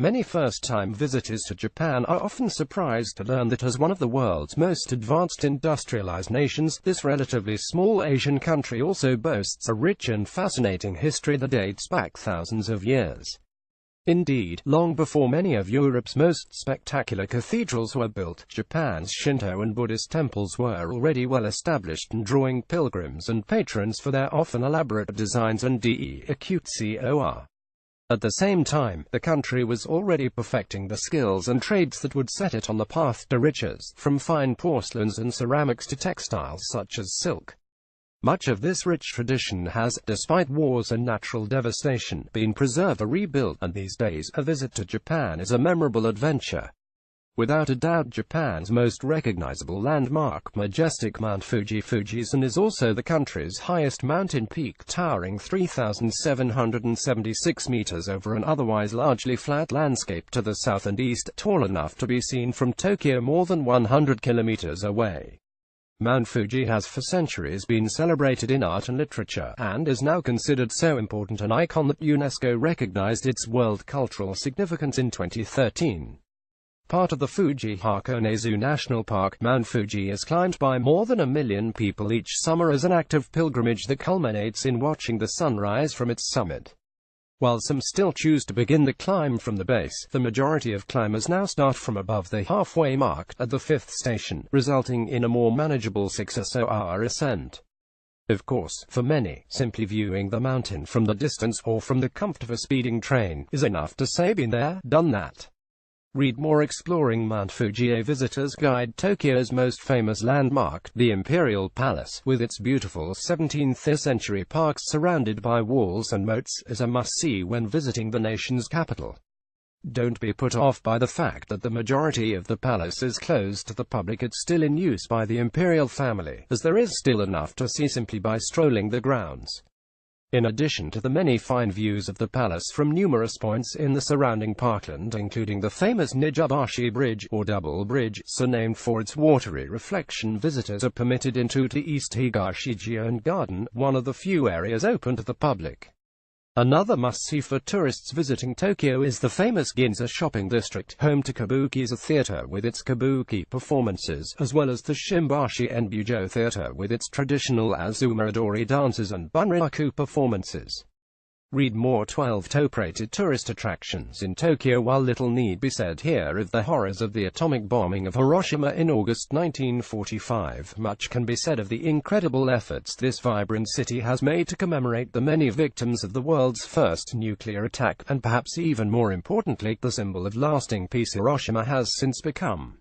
Many first-time visitors to Japan are often surprised to learn that as one of the world's most advanced industrialized nations, this relatively small Asian country also boasts a rich and fascinating history that dates back thousands of years. Indeed, long before many of Europe's most spectacular cathedrals were built, Japan's Shinto and Buddhist temples were already well established and drawing pilgrims and patrons for their often elaborate designs and decor. At the same time, the country was already perfecting the skills and trades that would set it on the path to riches, from fine porcelains and ceramics to textiles such as silk. Much of this rich tradition has, despite wars and natural devastation, been preserved or rebuilt, and these days, a visit to Japan is a memorable adventure. Without a doubt, Japan's most recognizable landmark, majestic Mount Fuji-Fujisan, is also the country's highest mountain peak, towering 3,776 meters over an otherwise largely flat landscape to the south and east, tall enough to be seen from Tokyo more than 100 kilometers away. Mount Fuji has for centuries been celebrated in art and literature, and is now considered so important an icon that UNESCO recognized its world cultural significance in 2013. Part of the Fuji-Hakonezu National Park, Mount Fuji is climbed by more than 1 million people each summer as an act of pilgrimage that culminates in watching the sunrise from its summit. While some still choose to begin the climb from the base, the majority of climbers now start from above the halfway mark, at the fifth station, resulting in a more manageable 6 or so hour ascent. Of course, for many, simply viewing the mountain from the distance or from the comfort of a speeding train is enough to say been there, done that. Read more exploring Mount Fuji. A visitor's guide. Tokyo's most famous landmark, the Imperial Palace, with its beautiful 17th-century parks surrounded by walls and moats, is a must-see when visiting the nation's capital. Don't be put off by the fact that the majority of the palace is closed to the public. It's still in use by the imperial family, as there is still enough to see simply by strolling the grounds. In addition to the many fine views of the palace from numerous points in the surrounding parkland, including the famous Nijubashi Bridge, or Double Bridge, so named for its watery reflection, visitors are permitted into the East Higashijian Garden, one of the few areas open to the public. Another must-see for tourists visiting Tokyo is the famous Ginza shopping district, home to Kabuki's theater with its kabuki performances, as well as the Shimbashi and Bujo theater with its traditional Azumarodori dances and bunraku performances. Read more. 12 top-rated tourist attractions in Tokyo. While little need be said here of the horrors of the atomic bombing of Hiroshima in August 1945, much can be said of the incredible efforts this vibrant city has made to commemorate the many victims of the world's first nuclear attack, and perhaps even more importantly, the symbol of lasting peace Hiroshima has since become.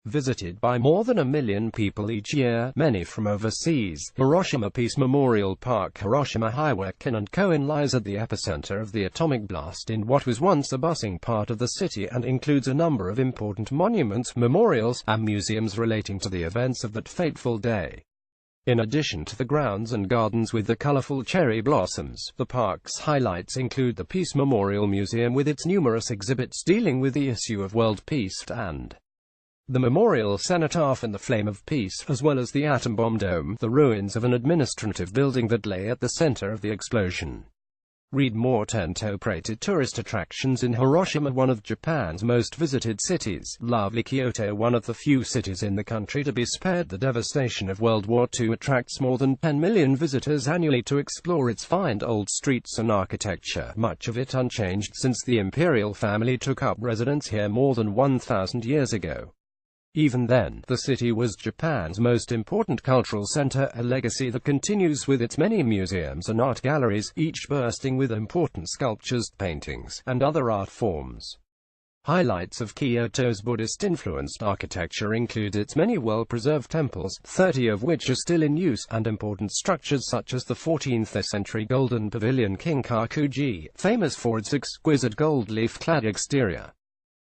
Visited by more than 1 million people each year, many from overseas, Hiroshima Peace Memorial Park, Hiroshima Heiwakin and Koen lies at the epicenter of the atomic blast in what was once a bustling part of the city, and includes a number of important monuments, memorials, and museums relating to the events of that fateful day. In addition to the grounds and gardens with the colorful cherry blossoms, the park's highlights include the Peace Memorial Museum with its numerous exhibits dealing with the issue of world peace, and the Memorial Cenotaph and the Flame of Peace, as well as the Atom Bomb Dome, the ruins of an administrative building that lay at the center of the explosion. Read more. 10 top-rated tourist attractions in Hiroshima, one of Japan's most visited cities. Lovely Kyoto, one of the few cities in the country to be spared the devastation of World War II, attracts more than 10 million visitors annually to explore its fine old streets and architecture, much of it unchanged since the imperial family took up residence here more than 1,000 years ago. Even then, the city was Japan's most important cultural center, a legacy that continues with its many museums and art galleries, each bursting with important sculptures, paintings, and other art forms. Highlights of Kyoto's Buddhist-influenced architecture include its many well-preserved temples, 30 of which are still in use, and important structures such as the 14th-century Golden Pavilion Kinkakuji, famous for its exquisite gold leaf-clad exterior.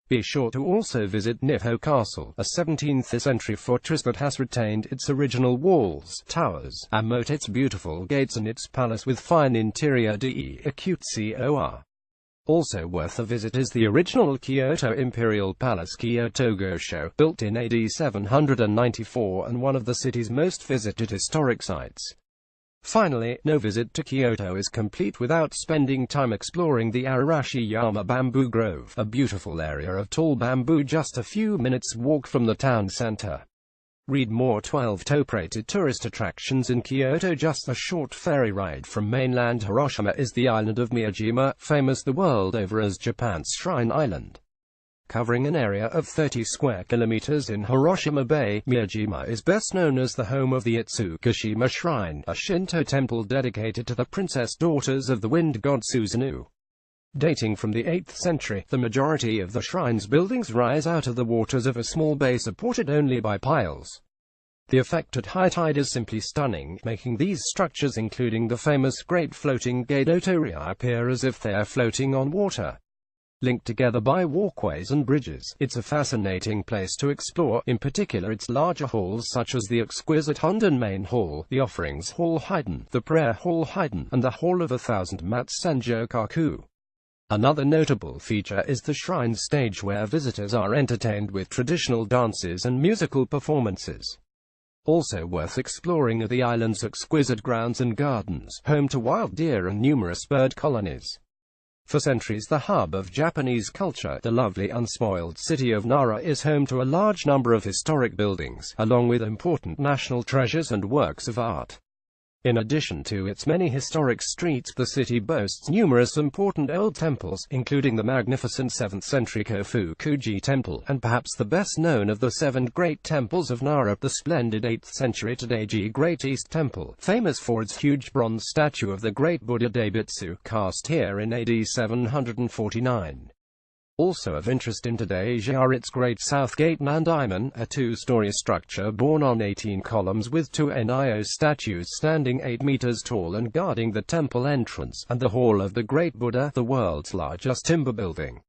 Be sure to also visit Nihho Castle, a 17th-century fortress that has retained its original walls, towers, and moat, its beautiful gates and its palace with fine interior decor. Also worth a visit is the original Kyoto Imperial Palace Kyoto Gosho, built in AD 794 and one of the city's most visited historic sites. Finally, no visit to Kyoto is complete without spending time exploring the Arashiyama Bamboo Grove, a beautiful area of tall bamboo just a few minutes' walk from the town center. Read more. 12 top-rated tourist attractions in Kyoto. Just a short ferry ride from mainland Hiroshima is the island of Miyajima, famous the world over as Japan's Shrine Island. Covering an area of 30 square kilometers in Hiroshima Bay, Miyajima is best known as the home of the Itsukushima Shrine, a Shinto temple dedicated to the princess daughters of the wind god Susanoo. Dating from the 8th century, the majority of the shrine's buildings rise out of the waters of a small bay supported only by piles. The effect at high tide is simply stunning, making these structures, including the famous Great Floating Gate Otoria, appear as if they are floating on water. Linked together by walkways and bridges, it's a fascinating place to explore, in particular its larger halls such as the exquisite Hunden Main Hall, the Offerings Hall Heiden, the Prayer Hall Heiden, and the Hall of 1,000 Mats Senjokaku. Another notable feature is the shrine's stage, where visitors are entertained with traditional dances and musical performances. Also worth exploring are the island's exquisite grounds and gardens, home to wild deer and numerous bird colonies. For centuries the hub of Japanese culture, the lovely unspoiled city of Nara is home to a large number of historic buildings, along with important national treasures and works of art. In addition to its many historic streets, the city boasts numerous important old temples, including the magnificent 7th-century Kofukuji Temple, and perhaps the best known of the 7 great temples of Nara, the splendid 8th-century Todaiji Great East Temple, famous for its huge bronze statue of the great Buddha Daibutsu, cast here in AD 749. Also of interest in Todaiji are its Great South Gate Nandaiman, a 2-story structure borne on 18 columns with 2 Nio statues standing 8 meters tall and guarding the temple entrance, and the Hall of the Great Buddha, the world's largest timber building.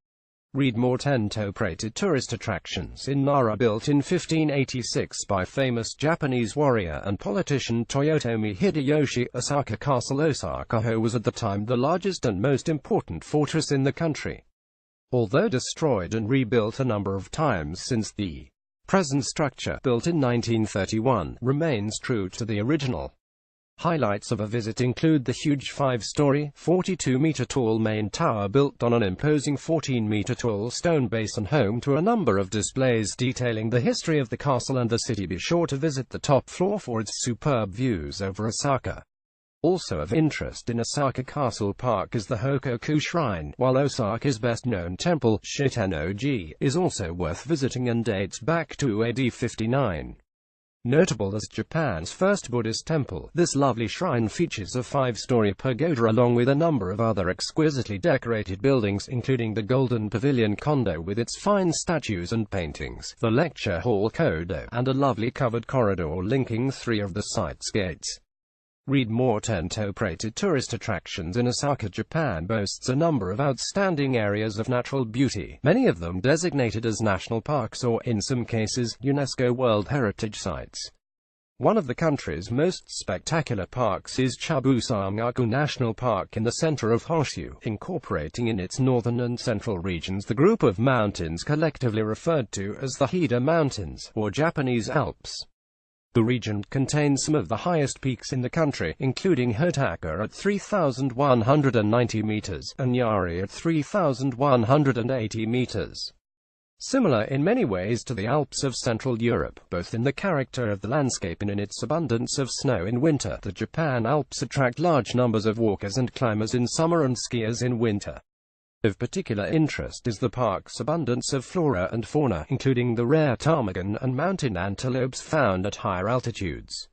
Read more. 10 top-rated tourist attractions in Nara. Built in 1586 by famous Japanese warrior and politician Toyotomi Hideyoshi, Osaka Castle Osaka-ho was at the time the largest and most important fortress in the country. Although destroyed and rebuilt a number of times since, the present structure, built in 1931, remains true to the original. Highlights of a visit include the huge 5-story, 42-meter-tall main tower built on an imposing 14-meter-tall stone base and home to a number of displays detailing the history of the castle and the city. Be sure to visit the top floor for its superb views over Osaka. Also of interest in Osaka Castle Park is the Hokoku Shrine, while Osaka's best-known temple, Shitenno-ji, is also worth visiting and dates back to AD 59. Notable as Japan's first Buddhist temple, this lovely shrine features a 5-story pagoda along with a number of other exquisitely decorated buildings, including the Golden Pavilion Kondo with its fine statues and paintings, the Lecture Hall Kodo, and a lovely covered corridor linking 3 of the site's gates. Read more. 10 top-rated tourist attractions in Osaka. Japan boasts a number of outstanding areas of natural beauty, many of them designated as national parks or, in some cases, UNESCO World Heritage Sites. One of the country's most spectacular parks is Chibusamaku National Park in the center of Honshu, incorporating in its northern and central regions the group of mountains collectively referred to as the Hida Mountains, or Japanese Alps. The region contains some of the highest peaks in the country, including Hotaka at 3,190 meters, and Yari at 3,180 meters. Similar in many ways to the Alps of Central Europe, both in the character of the landscape and in its abundance of snow in winter, the Japan Alps attract large numbers of walkers and climbers in summer and skiers in winter. Of particular interest is the park's abundance of flora and fauna, including the rare ptarmigan and mountain antelopes found at higher altitudes.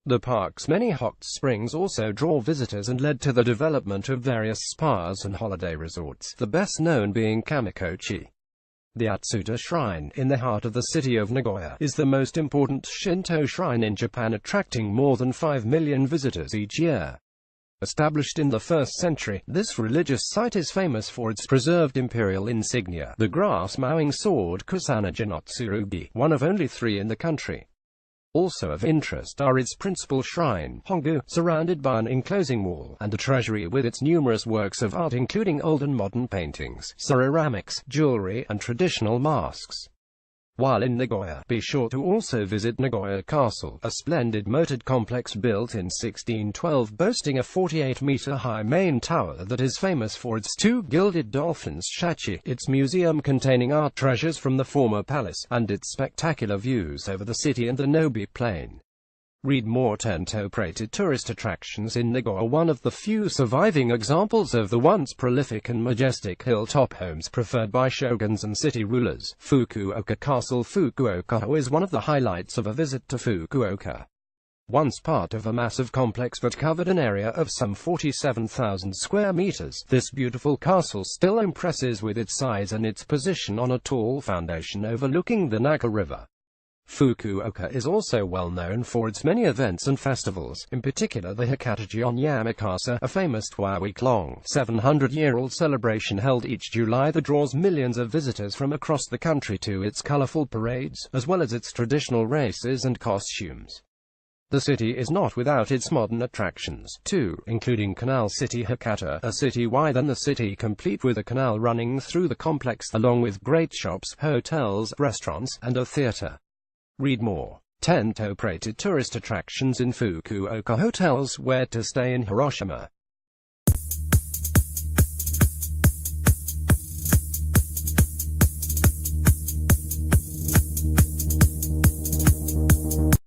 The park's many hot springs also draw visitors and led to the development of various spas and holiday resorts, the best known being Kamikochi. The Atsuta Shrine, in the heart of the city of Nagoya, is the most important Shinto shrine in Japan, attracting more than 5 million visitors each year. Established in the 1st century, this religious site is famous for its preserved imperial insignia, the grass-mowing sword Kusanagi no Tsurugi, one of only 3 in the country. Also of interest are its principal shrine, Hongu, surrounded by an enclosing wall, and a treasury with its numerous works of art including old and modern paintings, ceramics, jewelry, and traditional masks. While in Nagoya, be sure to also visit Nagoya Castle, a splendid moated complex built in 1612 boasting a 48-meter-high main tower that is famous for its two gilded dolphins shachi, its museum containing art treasures from the former palace, and its spectacular views over the city and the Nobi Plain. Read more. 10 top-rated tourist attractions in Nagoya. One of the few surviving examples of the once prolific and majestic hilltop homes preferred by shoguns and city rulers, Fukuoka Castle. Fukuoka is one of the highlights of a visit to Fukuoka. Once part of a massive complex that covered an area of some 47,000 square meters, this beautiful castle still impresses with its size and its position on a tall foundation overlooking the Naga River. Fukuoka is also well known for its many events and festivals, in particular the Hikataji on Yamakasa, a famous 12-week-long, 700-year-old celebration held each July that draws millions of visitors from across the country to its colorful parades, as well as its traditional races and costumes. The city is not without its modern attractions, too, including Canal City Hakata, a city wider than the city complete with a canal running through the complex, along with great shops, hotels, restaurants, and a theater. Read more. 10 top-rated tourist attractions in Fukuoka. Hotels. Where to stay in Hiroshima.